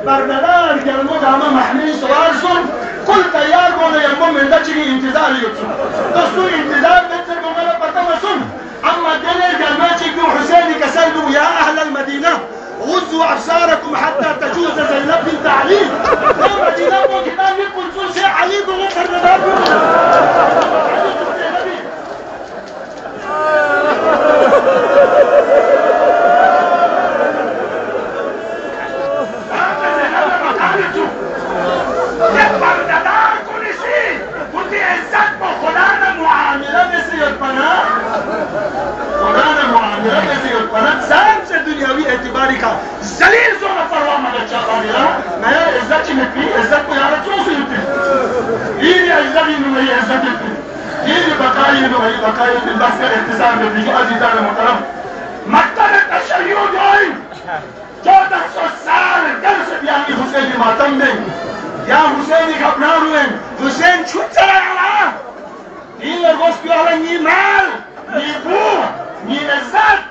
بردهدار گرمو دامه محمل سوار سن کل تیار بونه یمو منده چی انتظار یوتسن دستو انتظار بتر بونه پتا مسن اما دل گرمه چی که حسین کسلو یا اهل المدینه غزوا ابصاركم حتى تجوز زينب بنت علي المدينه ممكن ان يكون سوسي علي بن بردهدار اعتباری کا زلیل زونه پروا مده چا خالیلا نه عزت چی نپی عزت کو یاره چون سیتی این عزتی نو ای عزت نپی این بقایی نو ای بقایی نو بس کا اختصار نپی جو عزیزان محترم مکتب تشیع جوئی 1400 سال درس بیانی حسینی ماتم دیں یا حسینی خبران ہوئے حسین چھوٹ چلا یارا این ارگوش پیالا نی مال نی بو نی عزت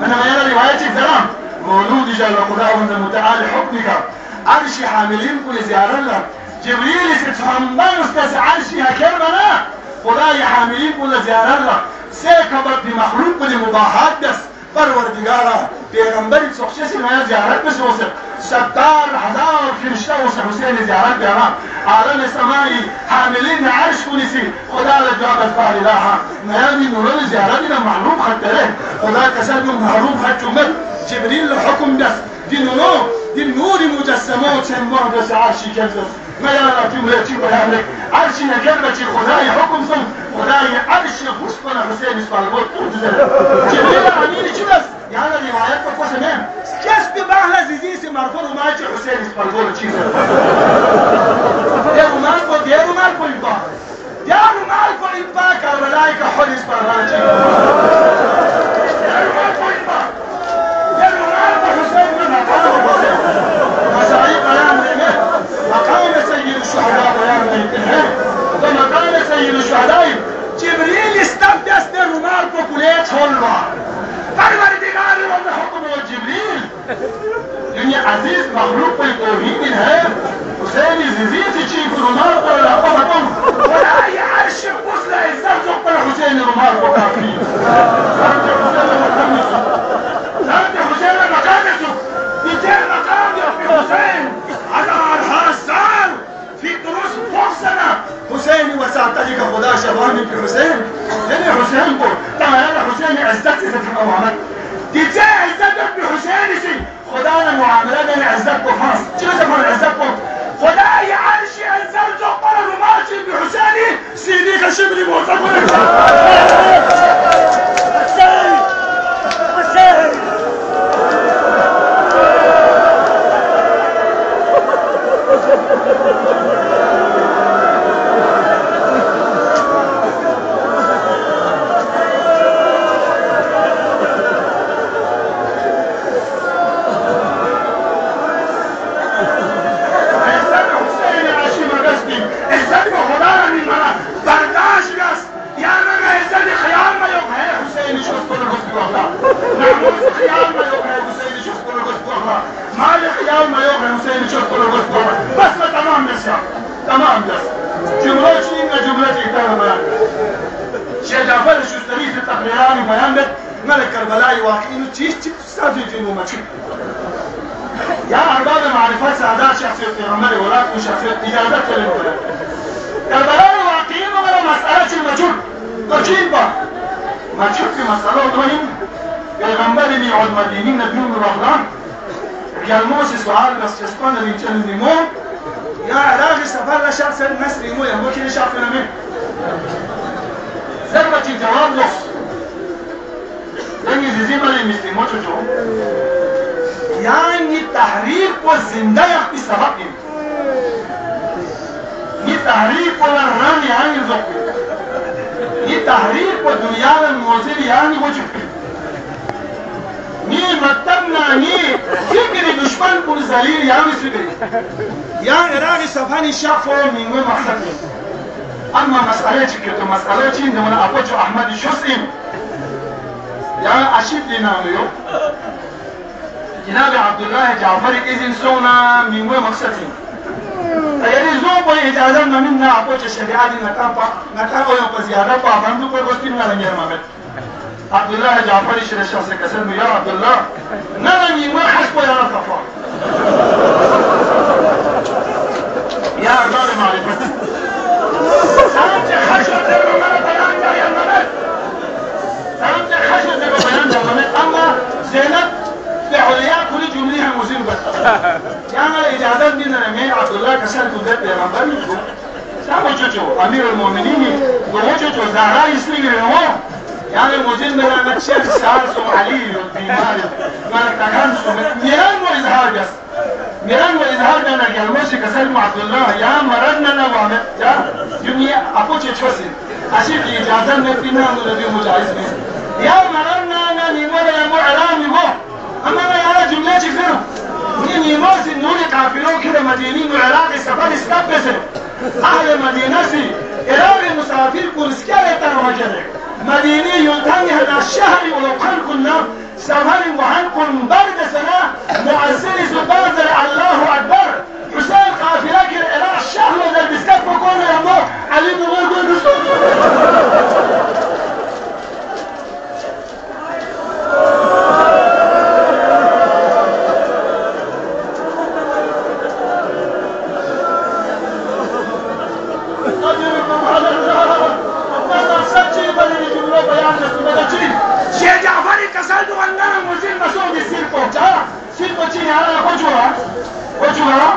من غير رواية الزلام مولود جل قداوند متعالي حكمك عرشي حاملين كل زيارة الله جبريل ستفهمان استاذ عرشي هكرمنا خداي حاملين كل زيارة الله سيكبر بمخلوق كل مباحات بس پروردگارا پیغمبری سخشی ما زیارت بشه واسه 70,000 فرشته واسه حسین زیارت بیارم عالم سمایی حاملین عرش کنیسی خدا لجواب الفعل لها نیامی نوران زیارتی نا معلوم خطره خدا کسد محروم خط جمد جبریل حکم دست دی نور مجسمات محدث عرشی کردست ما یالا جمله چی بیان لک عرشی نکرده چی خدای حکم سن خدای عرشی خوش کنه حسین اسپالگوت توجزه جبریل امینی چی دست یالا روایت کو کس میم کس که بحل عزیزی سی مرفون اومای چی حسین اسپالگوت چیزه دیرومال کو ایبا دیرومال کو ایبا کربلای که خود اسپالگوت چیزه دیرومال کو ایبا دیرومال کو حسین من مقام حسین مسائی قیام لیمه مقام سيد الشهداء بيان الانتهاء ومقام سيد الشهداء جبريل استبدس الرمال بوكوليت هولوا پروردگار وضع حكم جبريل دنيا عزيز مخلوق بالتوحيد الهام حسين زيزيت تشيف الرمال ولا قمتم ولا اي عرش وصل الزرزق ولا حسين الرمال وكافرين سانت حسين مقامته بيتين مقام يا في حسين على الحسان في دروس فرصنا حسين وساعتك خدا شبابي في حسين لأن حسين قول تعالى حسين عزتك في المعاملات تجاه عزتك بحسين سي خدانا معاملات عزتك خاص شو زمان عزتك خداي عرشي عزتك جناب عبد الله جعفر إذن سونا من مقصدي يريزون بو إجازة منا أبوش الشريعة نكابا يوم بزيادة فأبندو بو بستين ولا نيرمامت عبد الله جعفر شر الشخص كسر يا عبد الله نرى من حسب يا رفا يا أرباب معرفة سأنت خشب لما بيان يا ممت سأنت خشب لما بيان يا ممت أما زينب بعلياء كل جملها مزيبة يعني الإجازة من نمي عبد الله كسر كذب يا ممت سامو جوجو أمير المؤمنين وجوجو زهراء يسلم رنوه يعني مزيد من المكشف سال سو علي البيمار ما تكان سو ميران وإظهار بس ميران وإظهار بنا جالوشي كسر عبد الله يا مرنا وامد يا دنيا أبوش تفسر أشيك إجازة نفينا نلبي مجاز بس يا مرنا نيمورا يا معلامي هو أما يا جملة كثير نيموس نوري كافرون كده مدينين وعراقي سفر استبس أهل مدينة سي إيران مسافر كل سكالة وجهه مديني ينتهي هذا الشهر ولو كان كنا سفر وحنكم برد سنة مؤثر سبازر الله أكبر حسين قافلة إلى الشهر وذا البسكت بقول يا الله علي بقول رسول شيخ جعفر كسل وانا مزيل مسعود السيركو جا سيركو تشيني على وجوها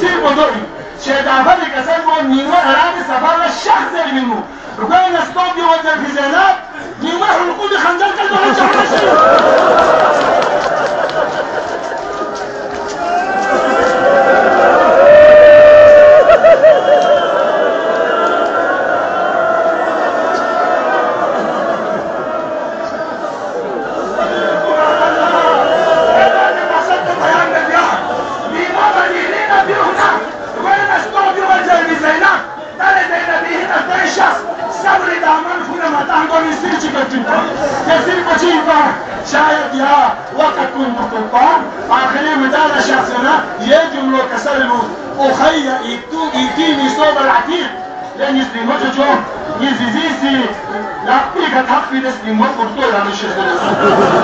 سيركو دوي شيخ جعفر كسل ونيمو اراد سفر الشخص منه ركوع استوديو وجه في زينب نيمو حلقود خنجر قلبه جعفر شايد يا وقت كنت قطان آخرين مدار شخصنا يجب لو كسرلو أخي يديني صوب العتيق لأن يسلم وجهه يزيزيسي لا بيك تحفي نسلم وقرطول عن الشيخ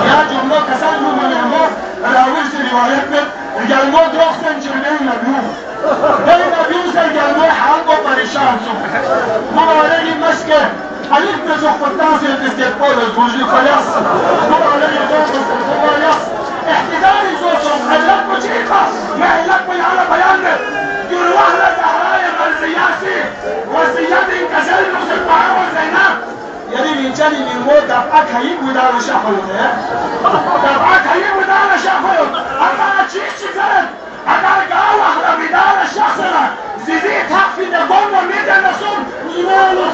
يجب لو كسرلو من الموت راويش روايتنا رجال موت رخصن جرمين نبيو بين نبيو سرجال موت حالبو بريشان سو مبارك مسكة عليك نزوخ فتناسي تستيقظ الزوجي خلاص هو علي زوجه خلاص احتداري زوجه أجلك مشيقة ما إلك من على بيانك يروح لزهراء السياسي والسياد انكسر المسلطة والزينات يدي من جاني من موت دفعك هيب ودار شافيوت دفعك هيب ودار شافيوت أما أتشيش شكرا أما قاوة ما میدن نسون ایمان و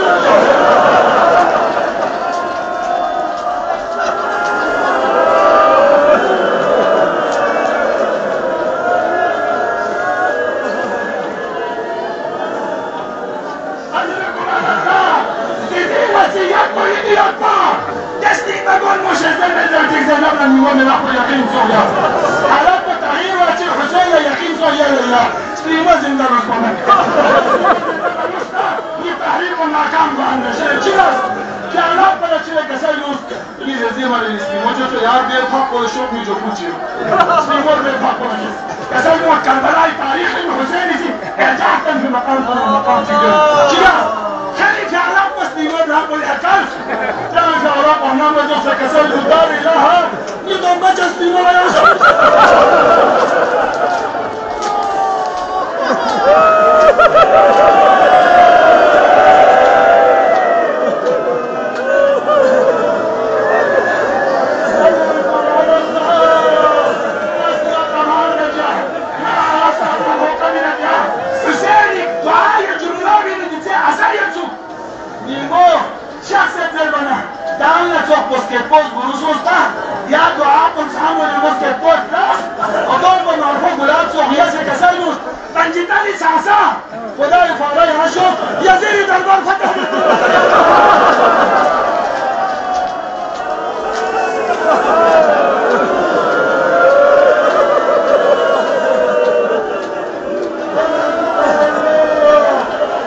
النظام نحو يقين سوريا حالات التغيير واتي الحسين يقين سوريا لله سليما زندان رسولك تحرير المحكام عندنا شيلاس كانت بلا شيء كسيلوس ليه زيما للسليم وجهته يار بير حق ولا شوف نيجو كوتشي سليمور بير حق ولا شيء كسيلوس كربلاء تاريخ الحسين في رجعت في مقام شيلاس خلي في علاقة مسلمين رب الأكل لا في علاقة هنا مجلس كسل الدار لها يضم مجلس لما يوصل باسكتبول بروسوس ده يعدوا عقل تحمل الباسكتبول ده وضرب مرفوض ولابسه وحياسي كسيلوس بنجتالي سعسا وده يفعلي رشوف يزيري دربان فتح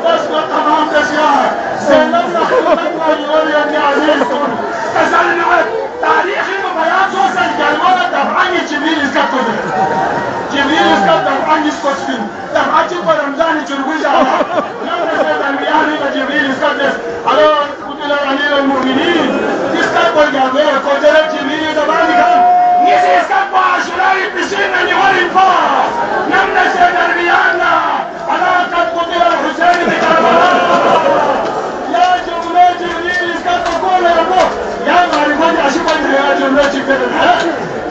بس ما تمام تشيار سيلمنا خلقنا يقول يا ابن عزيزكم تسلمت تاريخي وبيان سوسن جلوانة دفعني جبريل اسكتوزي جبريل اسكت دفعني اسكتوزي دفعتي برمضان جربوش على نمنا سيدان بياني جبريل اسكتوز على قتل أمير المؤمنين اسكت والجابير قتلت جبريل دفعني كان نسي اسكت وعشرائي بسين نيوان الفاس نمنا سيدان بيانا على قد قتل الحسين بكربلاء يا جملة جبريل اسكت وقول يا الله يا معرفة أشوف أن يا جملة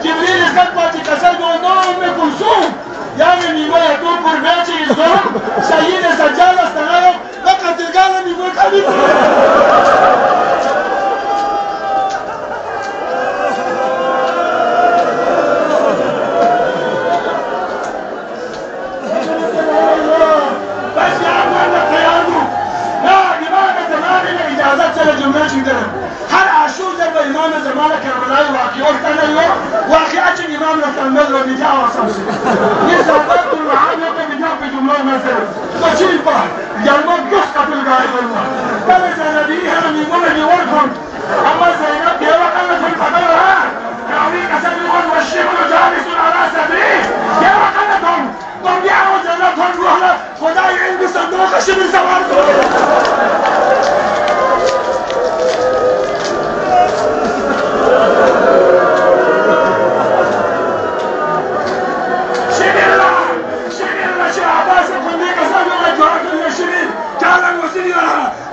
جبريل اسكت كسد ونوم كلثوم يا من يقول يدور قرباتي الزوم سيد السجال استغرب لقد القلم يقول كبير بس يا عم أنا خيانه لا لماذا زمان الإجازات لجملة جدنا هل عاشور ذا إمام زمان كربلاء واقعي أرتنا اليوم واقعات الإمام لكالمد وبجاء وصمسي يسابق المعاملة بجاء بجملة مثلا تشيل بحر جلمات قصة في الغائب الله بلد نبيها من يمنى يوركم أما زينب يوم أنا في القدرها كعويك سبيل والشمل جالس على سبيل يوم أنا دم يعوز زينبهم روحنا خداي عندي صندوق الشمل سوارته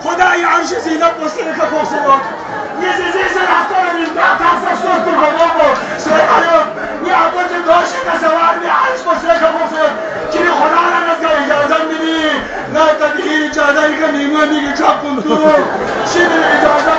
خداي عرش زينب وسلك فوق سلوك يزيزي سنحكم من بعد حسب صوت الغضوب سلك عليهم يعبد الدوشي كسوار بعرش وسلك فوق سلوك كني خدانا نزل إجازة مني لا تدهير إجازة إيقا ميموني كتاب كنتو شبه الإجازة